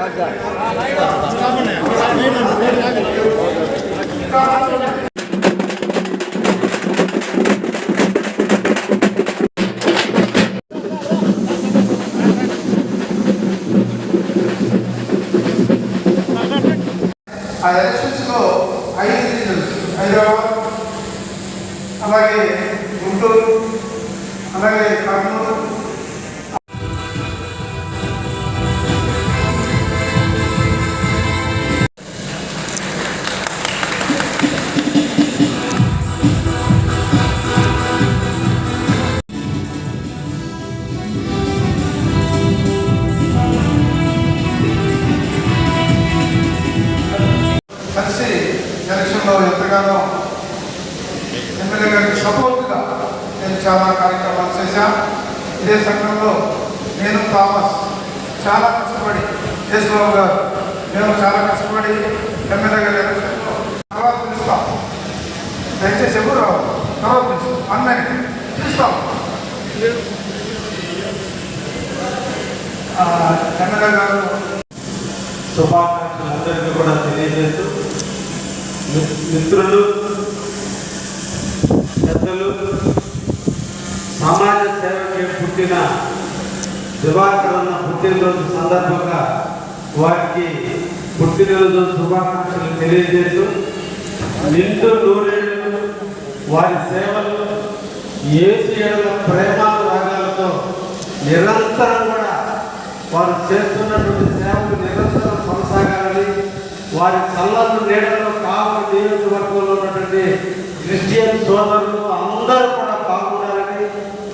ఆ ఎలక్షన్స్లో 5 రీజన్స్ హైదరాబాద్, అలాగే గుంటూరు, అలాగే కర్నూలు, కలిసి ఎలక్షన్లో ఎంతగానో ఎమ్మెల్యే గారికి సపోర్ట్గా నేను చాలా కార్యక్రమాలు చేశాను. ఇదే సంఘంలో నేను థామస్ చాలా కష్టపడి, కేశవరావు గారు మేము చాలా కష్టపడి ఎమ్మెల్యే గారి ఎలక్షన్లో తర్వాత పిలుస్తాం. దయచేసి ఎవరు రావు, తర్వాత పిలుస్తాం, అన్నయ్య పిలుస్తాం. ఎమ్మెల్యే గారు శుభాకాంక్షలు అందరికీ కూడా తెలియజేస్తూ, మిత్రులు, పెద్దలు, సమాజ సేవకి పుట్టిన దివాకరన్న పుట్టినరోజు సందర్భంగా వారికి పుట్టినరోజు శుభాకాంక్షలు తెలియజేస్తూ, నిండు నూరేళ్ళు వారి సేవలు యేసు యేసుల ప్రేమానురాగాలతో నిరంతరం కూడా వారు చేస్తున్నటువంటి సేవలు నిరంతరం కొనసాగాలని, వారి చల్లని నీడలో కావలి నియోజకవర్గంలో ఉన్నటువంటి క్రిస్టియన్ సోదరులు అందరూ కూడా బాగుండాలని,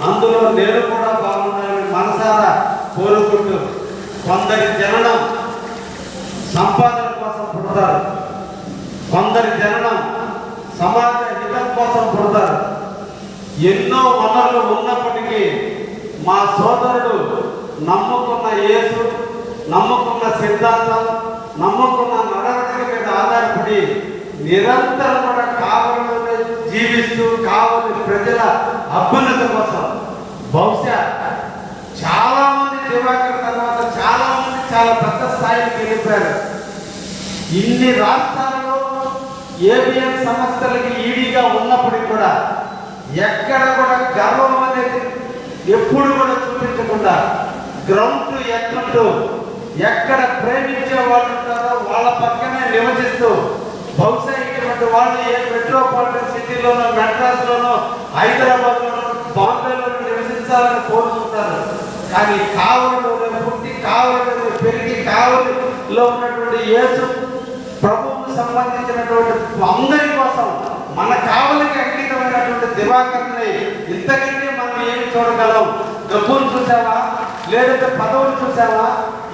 అందులో నేను కూడా బాగుండాలని మనసారా కోరుకుంటూ, కొందరి జననం సంపాదన కోసం పుడతారు, కొందరి జననం సమాజ హితం కోసం పుడతారు. ఎన్నో వనరులు ఉన్నప్పటికీ మా సోదరుడు నమ్ముకున్న యేసు, నమ్ముకున్న సిద్ధాంతం, నమ్ముకున్న నడవడిక మీద ఆధారపడి నిరంతరం కూడా కావలిలోనే జీవిస్తూ కావలి ప్రజల అభ్యున్నతి కోసం, బహుశా చాలా మంది దివాకర్ తర్వాత చాలా మంది చాలా పెద్ద స్థాయికి వెళ్ళిపోయారు. ఇన్ని రాష్ట్రాల్లో ఏబిఎన్ సంస్థలకి ఈడీగా ఉన్నప్పటికీ కూడా ఎక్కడ కూడా గర్వం అనేది ఎప్పుడు కూడా చూపించకుండా గ్రౌండ్ ఎట్లుంటూ ఎక్కడ ప్రేమించే వాళ్ళు ఉంటారో వాళ్ళ పక్కనే నివసిస్తూ, బహుశా ఇటువంటి వాళ్ళు ఏ మెట్రోపాలిటన్ సిటీలోనో, మెడ్రాస్లోనో, హైదరాబాద్లోనో, బాంబేలోనో నివసించాలని కోరుకుంటారు. కానీ కావలిలోనే పుట్టి, కావలిలో పెరిగి, కావలిలో ఉన్నటువంటి యేసు ప్రభువుకు సంబంధించినటువంటి అందరి కోసం మన కావలికి అంకితమైనటువంటి దివాకర్ని ఇంతకంటే మనం ఏమి చూడగలం? డబ్బులు చూసావా, లేదంటే పదవులు చూసావా?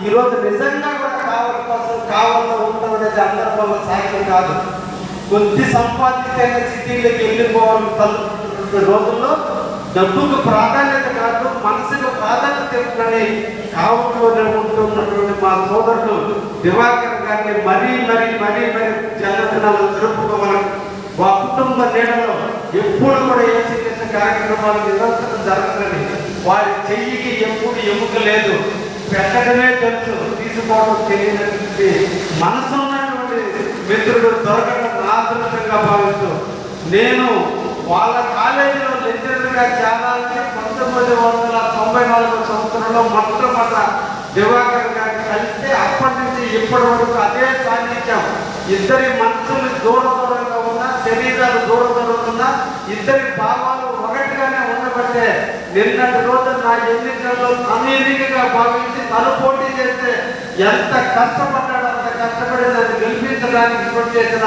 ఈరోజు నిజంగా కూడా కావలి కోసం కావలిలో ఉండడం అనేది అందరి వల్ల సాధ్యం కాదు. కొద్ది సంపాదించైన సిటీలకు వెళ్ళిపోవాలని రోజుల్లో డబ్బుకు ప్రాధాన్యత కాదు, మనసుకు ప్రాధాన్యత ఇవ్వాలని కావలిలోనే ఉంటున్నటువంటి మా సోదరుడు దివాకర్ గారిని మరీ జన్మదినాలు జరుపుకోవాలి. మా కుటుంబ నీడలో ఎప్పుడు కూడా ఏ చేసే కార్యక్రమాలు నిరంతరం జరగాలని, వారి చెయ్యికి ఎప్పుడు ఎముక లేదు, పెట్టడమే తెలుసు, తీసుకోవడం తెలియనటువంటి మనసు ఉన్నటువంటి మిత్రుడు దొరకడం నా అదృష్టంగా భావిస్తూ, నేను వాళ్ళ కాలేజీలో లెక్చరర్గా చేరాలని 1994 సంవత్సరంలో మొట్టమొదట దివాకర్ గారిని కలిస్తే అప్పటి నుంచి ఇప్పటి వరకు అదే సాధించాం. ఇద్దరి మనసులు దూరంగా ఉన్నా, శరీరాలు దూరంగా ఉన్నా, ఇద్దరి భావాలు ఒకటిగానే ఉండబట్టే నిన్నటి రోజు నా ఎన్నికల్లో అనీతిగా భావించి తను పోటీ చేస్తే ఎంత కష్టపడ్డాడో అంత కష్టపడి నన్ను గెలిపించడానికి కృషి చేసిన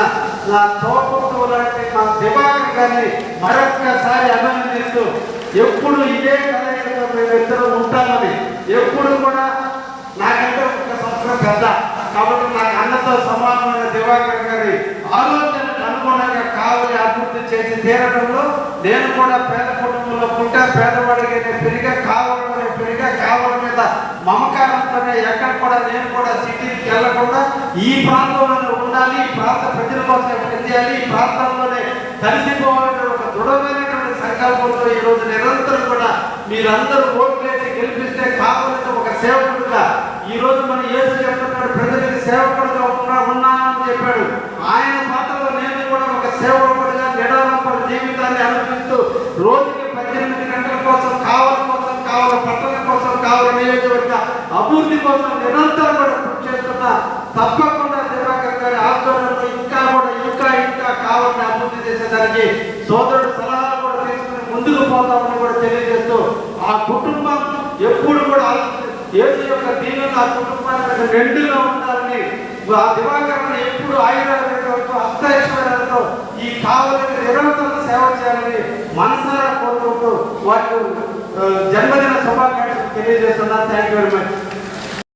నా తోపుడు లాంటి మా దివాకర్ గారిని మరొక్కసారి అభినందిస్తూ, ఎప్పుడు ఇదే కలయికలో మేమిద్దరూ ఉంటామని, ఎప్పుడు కూడా నాకంటే 1 సంవత్సరం పెద్ద కాబట్టి నాకు అన్నతో సమానమైన దివాకర్ గారి ఆలోచనకు అనుగుణంగా కావలి అభివృద్ధి చేసి తీరడంలో నేను కూడా పేద కుటుంబంలో పుట్టా, పేదవాడిగా పెరిగా, కావలిలోనే పెరిగా, కావలి మీద మమకారంతోనే ఎక్కడ కూడా నేను కూడా సిటీకి వెళ్లకుండా ఈ ప్రాంతంలోనే ఉండాలి, ఈ ప్రాంత ప్రజల కోసం పనిచేయాలి, ఈ ప్రాంతంలోనే కలిసిపోవాలనే ఒక దృఢమైనటువంటి సంకల్పంతో ఈరోజు నిరంతరం కూడా మీరందరూ ఓట్లేసి గెలిపిస్తే కావలితో ఒక సేవకుడుగా ఈరోజు మన యేసు చెప్తున్నాడు. సేవకుడుగా ఉన్నానని చెప్పాడు. ఆయన పాత్రలో నేను కూడా ఒక సేవకుడిగా నిరాడంబర జీవితాన్ని అనుభవిస్తూ రోజుకి 18 గంటల కోసం కావల పట్టణం కోసం కావల నియోజకవర్గ అభివృద్ధి కోసం నిరంతరం కూడా కృషి చేస్తున్నా. తప్పకుండా దివాకర్ గారి ఆధ్వర్యంలో ఇంకా కావాలని అభివృద్ధి చేసేదానికి సోదరుడు సలహాలు కూడా తీసుకుని ముందుకు పోతామని కూడా తెలియజేస్తూ ఆ కుటుంబం ఎప్పుడు కూడా యేసు యొక్క దీవెన ఆ కుటుంబానికి రెండుగా ఉండాలని, ఆ దివాకరణ ఎప్పుడు ఆయుర్వేదంతో అష్టైశ్వర్యాలతో ఈ కావలిని నిరంతరం సేవ చేయాలని మనసారా కోరుకుంటూ వారికి జన్మదిన శుభాకాంక్షలు తెలియజేస్తున్నాను. Thank you very much.